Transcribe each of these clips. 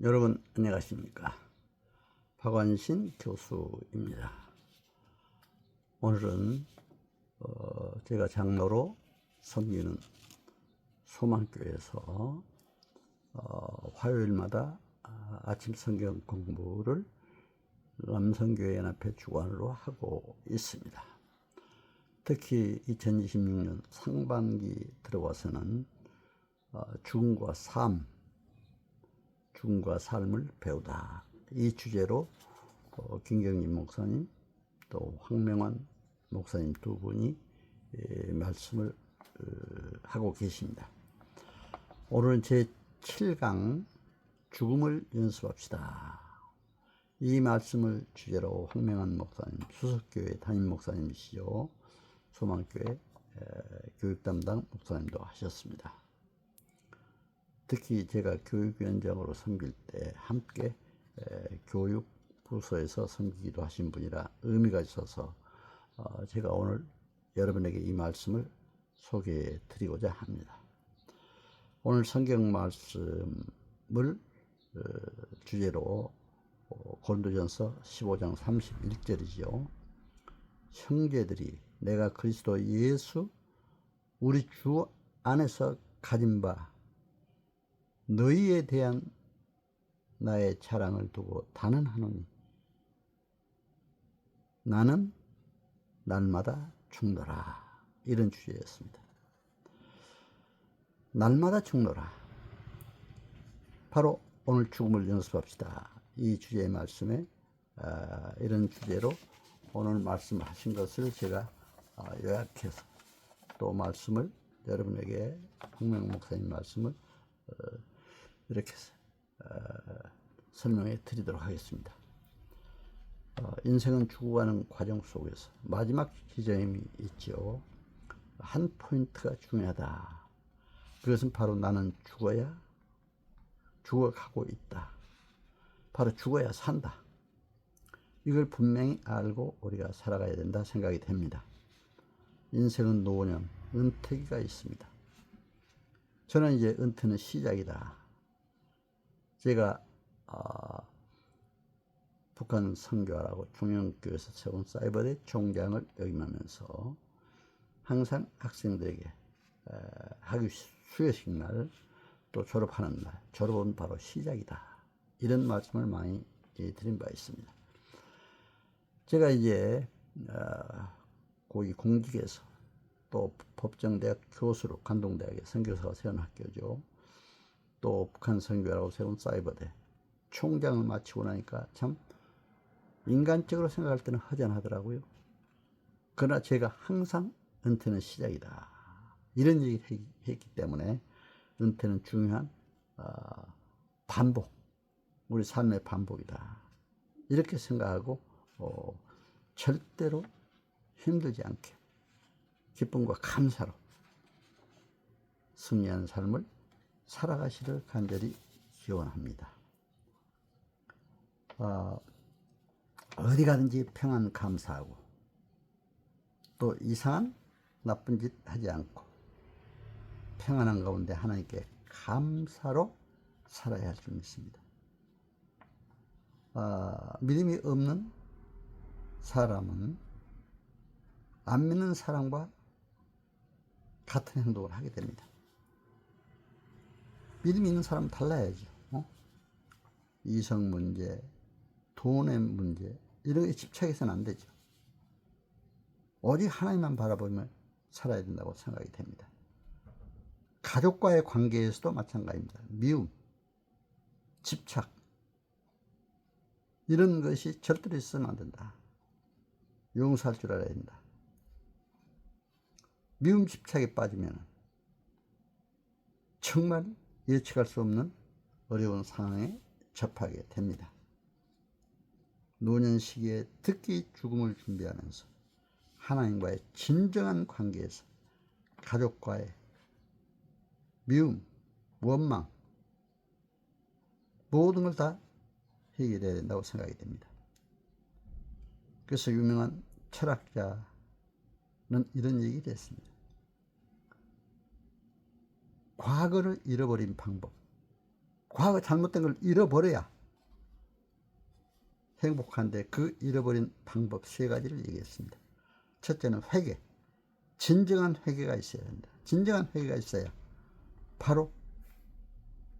여러분 안녕하십니까? 박완신 교수입니다. 오늘은 제가 장로로 섬기는 소망교회에서 화요일마다 아침 성경 공부를 남성교회연합회 주관으로 하고 있습니다. 특히 2026년 상반기 들어와서는 죽음과 삶을 배우다, 이 주제로 김경림 목사님 또 황명환 목사님 두 분이 말씀을 하고 계십니다. 오늘은 제 7강 죽음을 연습합시다. 이 말씀을 주제로 황명환 목사님, 수석교회 담임 목사님이시죠. 소망교회 교육 담당 목사님도 하셨습니다. 특히 제가 교육위원장으로 섬길 때 함께 교육 부서에서 섬기기도 하신 분이라 의미가 있어서 제가 오늘 여러분에게 이 말씀을 소개해 드리고자 합니다. 오늘 성경 말씀을 주제로 고린도전서 15장 31절이죠. 형제들이 내가 그리스도 예수 우리 주 안에서 가진 바 너희에 대한 나의 자랑을 두고 단언하노니 나는 날마다 죽노라. 이런 주제였습니다. 날마다 죽노라. 바로 오늘 죽음을 연습합시다. 이 주제의 말씀에 이런 주제로 오늘 말씀하신 것을 제가 요약해서 또 말씀을 여러분에게 황명 목사님 말씀을 이렇게 설명해 드리도록 하겠습니다. 인생은 죽어가는 과정 속에서 마지막 지점이 있죠. 한 포인트가 중요하다. 그것은 바로 나는 죽어가고 있다. 바로 죽어야 산다. 이걸 분명히 알고 우리가 살아가야 된다 생각이 됩니다. 인생은 노년, 은퇴기가 있습니다. 저는 이제 은퇴는 시작이다. 제가 북한 선교하라고 중영교회에서 세운 사이버대 총장을 역임하면서 항상 학생들에게 학위 수여식 날 또 졸업하는 날, 졸업은 바로 시작이다. 이런 말씀을 많이 드린 바 있습니다. 제가 이제 고위 공직에서 또 법정대학 교수로 관동대학의 선교사가 세운 학교죠. 또 북한 선교라고 세운 사이버대 총장을 마치고 나니까 참 인간적으로 생각할 때는 허전하더라고요. 그러나 제가 항상 은퇴는 시작이다. 이런 얘기를 했기 때문에 은퇴는 중요한 반복, 우리 삶의 반복이다. 이렇게 생각하고 절대로 힘들지 않게 기쁨과 감사로 승리하는 삶을 살아가시를 간절히 기원합니다. 어디 가든지 평안 감사하고 또 이상한 나쁜 짓 하지 않고 평안한 가운데 하나님께 감사로 살아야 할 줄 믿습니다. 믿음이 없는 사람은 안 믿는 사람과 같은 행동을 하게 됩니다. 믿음이 있는 사람은 달라야죠. 이성 문제, 돈의 문제 이런 게 집착해서는 안 되죠. 오직 하나님만 바라보며 살아야 된다고 생각이 됩니다. 가족과의 관계에서도 마찬가지입니다. 미움, 집착 이런 것이 절대로 있어서는 안 된다. 용서할 줄 알아야 된다. 미움, 집착에 빠지면 정말 예측할 수 없는 어려운 상황에 접하게 됩니다. 노년 시기에 특히 죽음을 준비하면서 하나님과의 진정한 관계에서 가족과의 미움, 원망 모든 걸 다 해결해야 된다고 생각이 됩니다. 그래서 유명한 철학자는 이런 얘기를 했습니다. 과거를 잃어버린 방법, 과거 잘못된 걸 잃어버려야 행복한데, 그 잃어버린 방법 3가지를 얘기했습니다. 첫째는 회개. 진정한 회개가 있어야 된다. 진정한 회개가 있어야 바로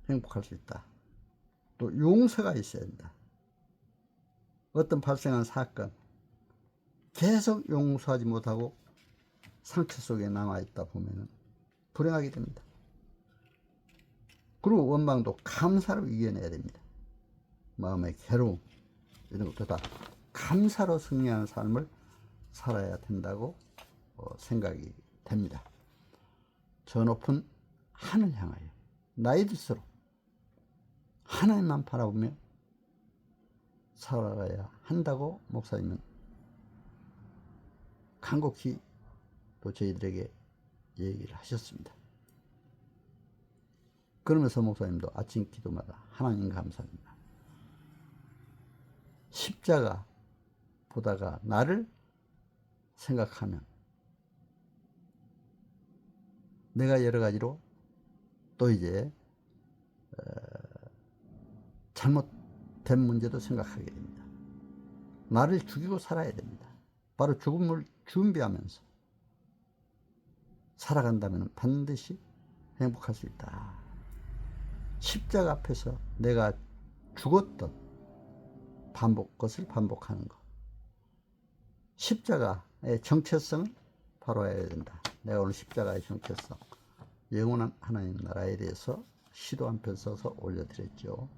행복할 수 있다. 또 용서가 있어야 된다. 어떤 발생한 사건 계속 용서하지 못하고 상처 속에 남아있다 보면 불행하게 됩니다. 그리고 원망도 감사로 이겨내야 됩니다. 마음의 괴로움 이런 것도 다 감사로 승리하는 삶을 살아야 된다고 생각이 됩니다. 저 높은 하늘 향하여 나이 들수록 하나님만 바라보며 살아가야 한다고 목사님은 간곡히 또 저희들에게 얘기를 하셨습니다. 그러면서 목사님도 아침 기도마다 하나님 감사합니다. 십자가 보다가 나를 생각하면 내가 여러 가지로 또 이제 잘못된 문제도 생각하게 됩니다. 나를 죽이고 살아야 됩니다. 바로 죽음을 준비하면서 살아간다면 반드시 행복할 수 있다. 십자가 앞에서 내가 죽었던 것을 반복하는 것. 십자가의 정체성을 바로 알아야 된다. 내가 오늘 십자가의 정체성, 영원한 하나님 나라에 대해서 시도 한 편 써서 올려드렸죠.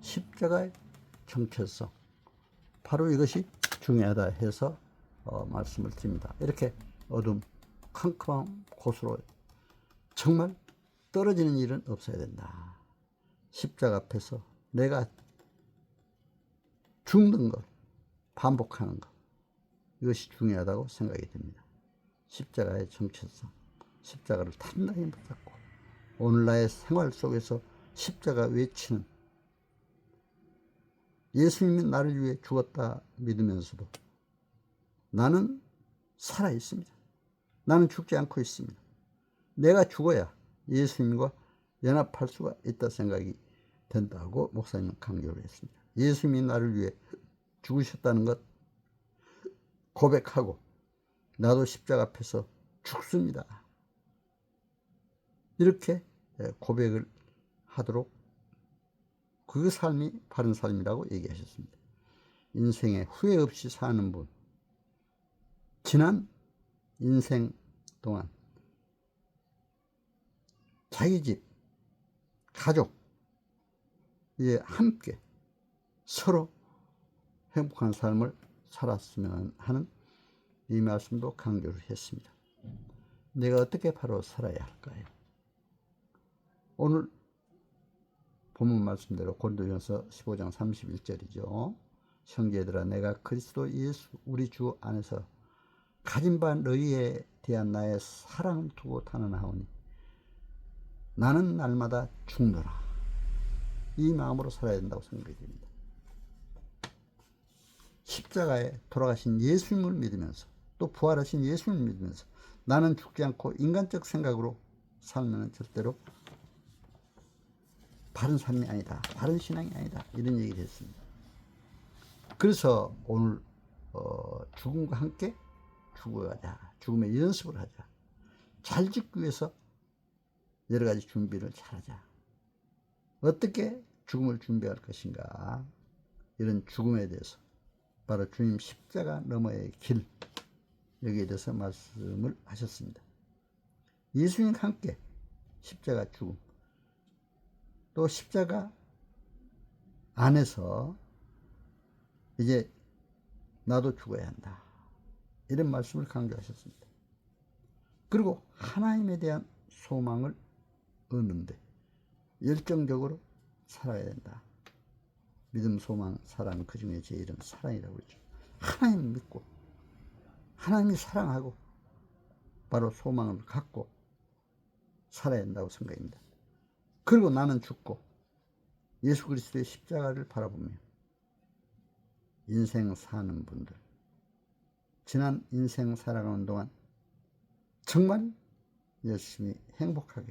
십자가의 정체성, 바로 이것이 중요하다 해서 말씀을 드립니다. 이렇게 어둠 캄캄한 곳으로 정말 떨어지는 일은 없어야 된다. 십자가 앞에서 내가 죽는 것, 반복하는 것, 이것이 중요하다고 생각이 됩니다. 십자가의 정체성, 십자가를 단단히 붙잡고 오늘 나의 생활 속에서 십자가 외치는, 예수님이 나를 위해 죽었다 믿으면서도 나는 살아 있습니다. 나는 죽지 않고 있습니다. 내가 죽어야 예수님과 연합할 수가 있다 생각이 된다고 목사님은 강조를 했습니다. 예수님이 나를 위해 죽으셨다는 것 고백하고 나도 십자가 앞에서 죽습니다. 이렇게 고백을 하도록, 그 삶이 바른 삶이라고 얘기하셨습니다. 인생에 후회 없이 사는 분, 지난 인생 동안 자기 집, 가족, 함께 서로 행복한 삶을 살았으면 하는 이 말씀도 강조를 했습니다. 내가 어떻게 바로 살아야 할까요? 오늘 본문 말씀대로 고린도전서 15장 31절이죠. 형제들아, 내가 그리스도 예수 우리 주 안에서 가진 바 너희에 대한 나의 사랑을 두고 단언하오니 나는 날마다 죽노라. 이 마음으로 살아야 된다고 생각이 됩니다. 십자가에 돌아가신 예수님을 믿으면서, 또 부활하신 예수님을 믿으면서 나는 죽지 않고 인간적 생각으로 살면 절대로 바른 삶이 아니다, 바른 신앙이 아니다, 이런 얘기를 했습니다. 그래서 오늘 죽음과 함께 죽어가자, 죽음의 연습을 하자, 잘 죽기 위해서 여러 가지 준비를 잘하자. 어떻게 죽음을 준비할 것인가, 이런 죽음에 대해서 바로 주님 십자가 너머의 길, 여기에 대해서 말씀을 하셨습니다. 예수님과 함께 십자가 죽음, 또 십자가 안에서 이제 나도 죽어야 한다, 이런 말씀을 강조하셨습니다. 그리고 하나님에 대한 소망을 얻는데 열정적으로 살아야 된다. 믿음, 소망, 사랑, 그 중에 제일은 사랑이라고 그러죠. 하나님 믿고 하나님이 사랑하고 바로 소망을 갖고 살아야 된다고 생각합니다. 그리고 나는 죽고 예수 그리스도의 십자가를 바라보며 인생 사는 분들, 지난 인생 살아가는 동안 정말 열심히 행복하게